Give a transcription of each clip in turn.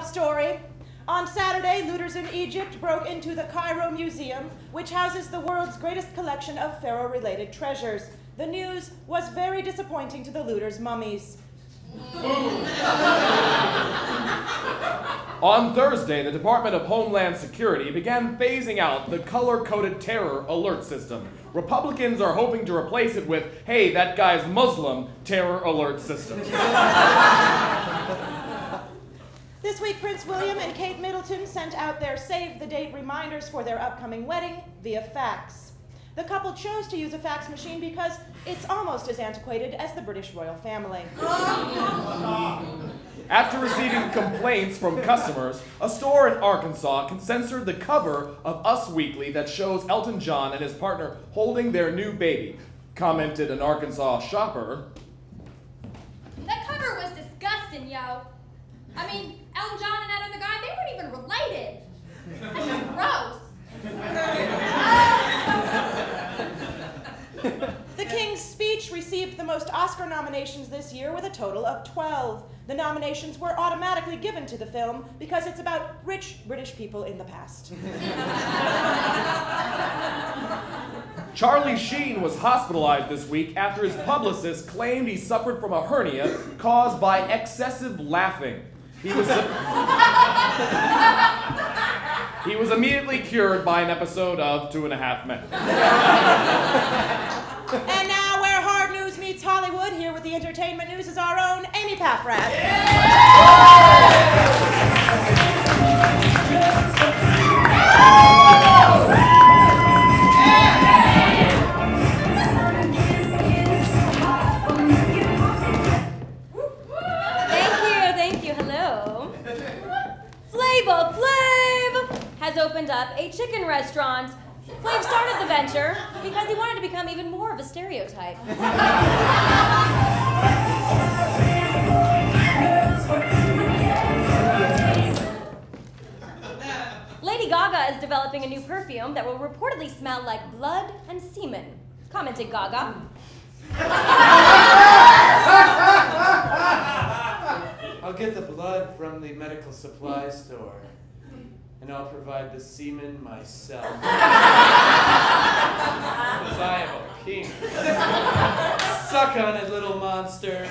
story. On Saturday, looters in Egypt broke into the Cairo Museum, which houses the world's greatest collection of pharaoh-related treasures. The news was very disappointing to the looters' mummies. On Thursday, the Department of Homeland Security began phasing out the color-coded terror alert system. Republicans are hoping to replace it with, hey, that guy's Muslim terror alert system. This week, Prince William and Kate Middleton sent out their save-the-date reminders for their upcoming wedding via fax. The couple chose to use a fax machine because it's almost as antiquated as the British royal family. After receiving complaints from customers, a store in Arkansas censored the cover of Us Weekly that shows Elton John and his partner holding their new baby. Commented an Arkansas shopper, "That cover was disgusting, yo. I mean, Elton John and that other guy, they weren't even related. That's just gross." The King's Speech received the most Oscar nominations this year with a total of 12. The nominations were automatically given to the film because it's about rich British people in the past. Charlie Sheen was hospitalized this week after his publicist claimed he suffered from a hernia caused by excessive laughing. He was immediately cured by an episode of 2.5 Men. And now, where hard news meets Hollywood, here with the entertainment news is our own Amy Paffrath. Thank you, hello. Flavor Flav has opened up a chicken restaurant. Flav started the venture because he wanted to become even more of a stereotype. Lady Gaga is developing a new perfume that will reportedly smell like blood and semen. Commented Gaga. I'll get the blood from the medical supply store, and I'll provide the semen myself. Because I am a king. Suck on it, little monsters.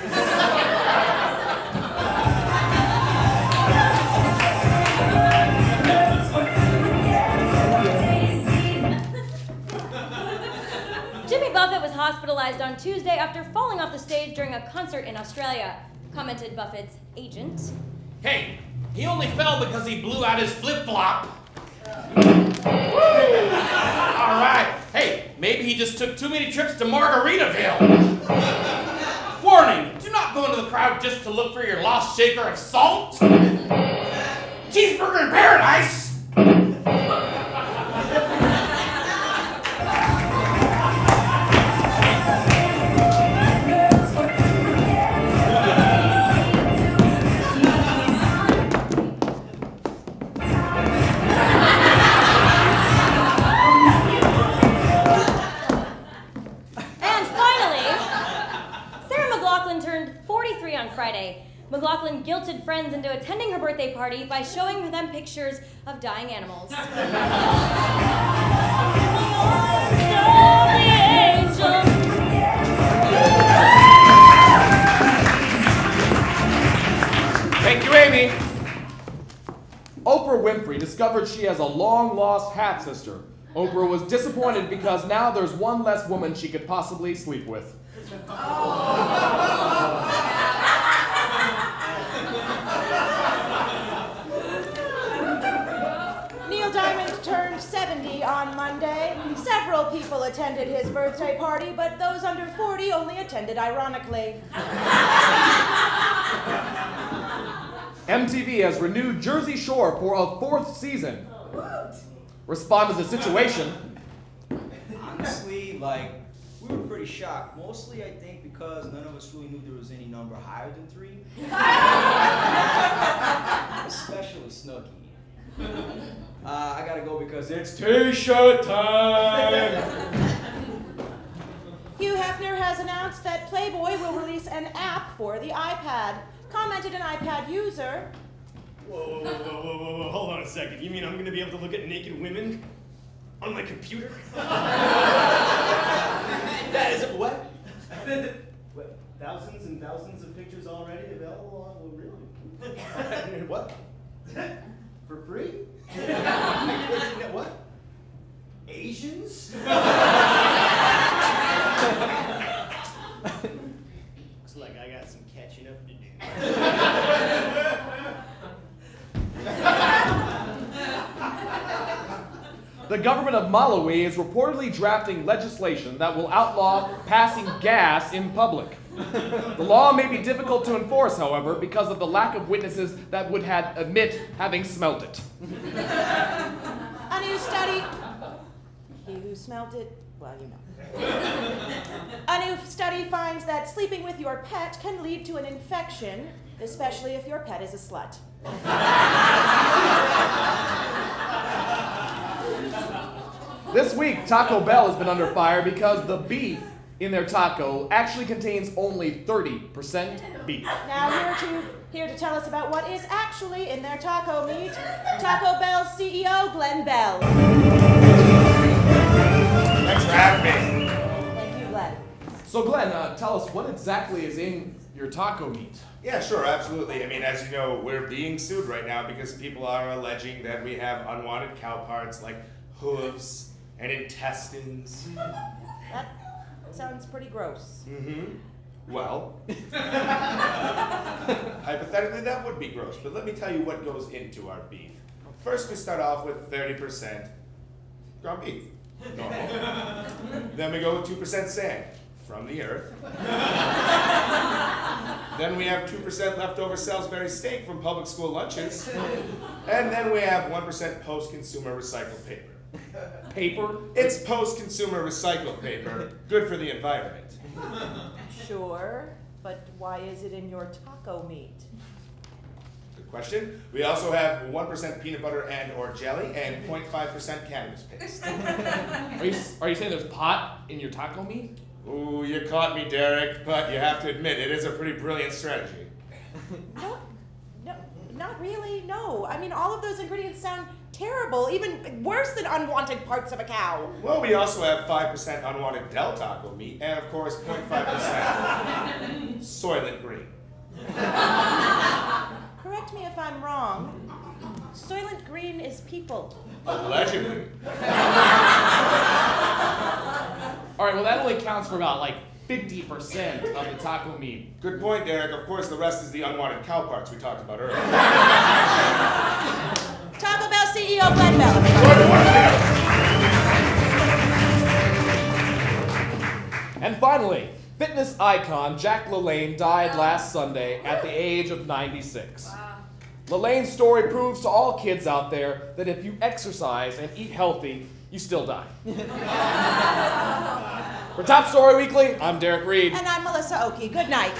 Jimmy Buffett was hospitalized on Tuesday after falling off the stage during a concert in Australia. Commented Buffett's agent. Hey, he only fell because he blew out his flip-flop. All right. Hey, maybe he just took too many trips to Margaritaville. Warning, do not go into the crowd just to look for your lost shaker of salt. Cheeseburger in paradise. Friday. McLaughlin guilted friends into attending her birthday party by showing them pictures of dying animals. Thank you, Amy. Oprah Winfrey discovered she has a long-lost half-sister. Oprah was disappointed because now there's one less woman she could possibly sleep with. Neil Diamond turned 70 on Monday. Several people attended his birthday party, but those under 40 only attended ironically. MTV has renewed Jersey Shore for a 4th season. Respond to the situation. Honestly, we were pretty shocked. Mostly, I think, because none of us really knew there was any number higher than 3. Especially Snooki. I gotta go because it's t-shirt time! Hugh Hefner has announced that Playboy will release an app for the iPad. Commented an iPad user, Whoa, hold on a second. You mean I'm gonna be able to look at naked women on my computer? That is what? What, thousands and thousands of pictures already available on, well, really? What? For free? What? Asians? Looks like I got some catching up to do. The government of Malawi is reportedly drafting legislation that will outlaw passing gas in public. The law may be difficult to enforce, however, because of the lack of witnesses that would admit having smelt it. A new study. He who smelt it, well, you know. A new study finds that sleeping with your pet can lead to an infection, especially if your pet is a slut. This week, Taco Bell has been under fire because the beef in their taco actually contains only 30% beef. Now here to tell us about what is actually in their taco meat, Taco Bell's CEO, Glenn Bell. Thanks for having me. Thank you, Glenn. So Glenn, tell us what exactly is in your taco meat? Yeah, sure, absolutely. I mean, as you know, we're being sued right now because people are alleging that we have unwanted cow parts like hooves and intestines. That sounds pretty gross. Mm-hmm. Well, hypothetically that would be gross, but let me tell you what goes into our beef. First, we start off with 30% ground beef. Normal. Then we go with 2% sand from the earth. Then we have 2% leftover Salisbury steak from public school lunches. And then we have 1% post-consumer recycled paper. Paper? It's post-consumer recycled paper. Good for the environment. Sure, but why is it in your taco meat? Good question. We also have 1% peanut butter and or jelly and 0.5% cannabis paste. Are you saying there's pot in your taco meat? Ooh, you caught me, Derek, but you have to admit, it is a pretty brilliant strategy. No, not really, no. I mean, all of those ingredients sound terrible, even worse than unwanted parts of a cow. Well, we also have 5% unwanted Del Taco meat and, of course, 0.5% Soylent Green. Correct me if I'm wrong. Soylent Green is people. Allegedly. All right, well that only counts for about like 50% of the taco meat. Good point, Derek. Of course, the rest is the unwanted cow parts we talked about earlier. Taco Bell CEO Glenn Bell. And finally, fitness icon Jack LaLanne died last Sunday at the age of 96. Wow. LaLanne's story proves to all kids out there that if you exercise and eat healthy, you still die. For Top Story Weekly, I'm Derek Reed. And I'm Melissa Oakey. Good night.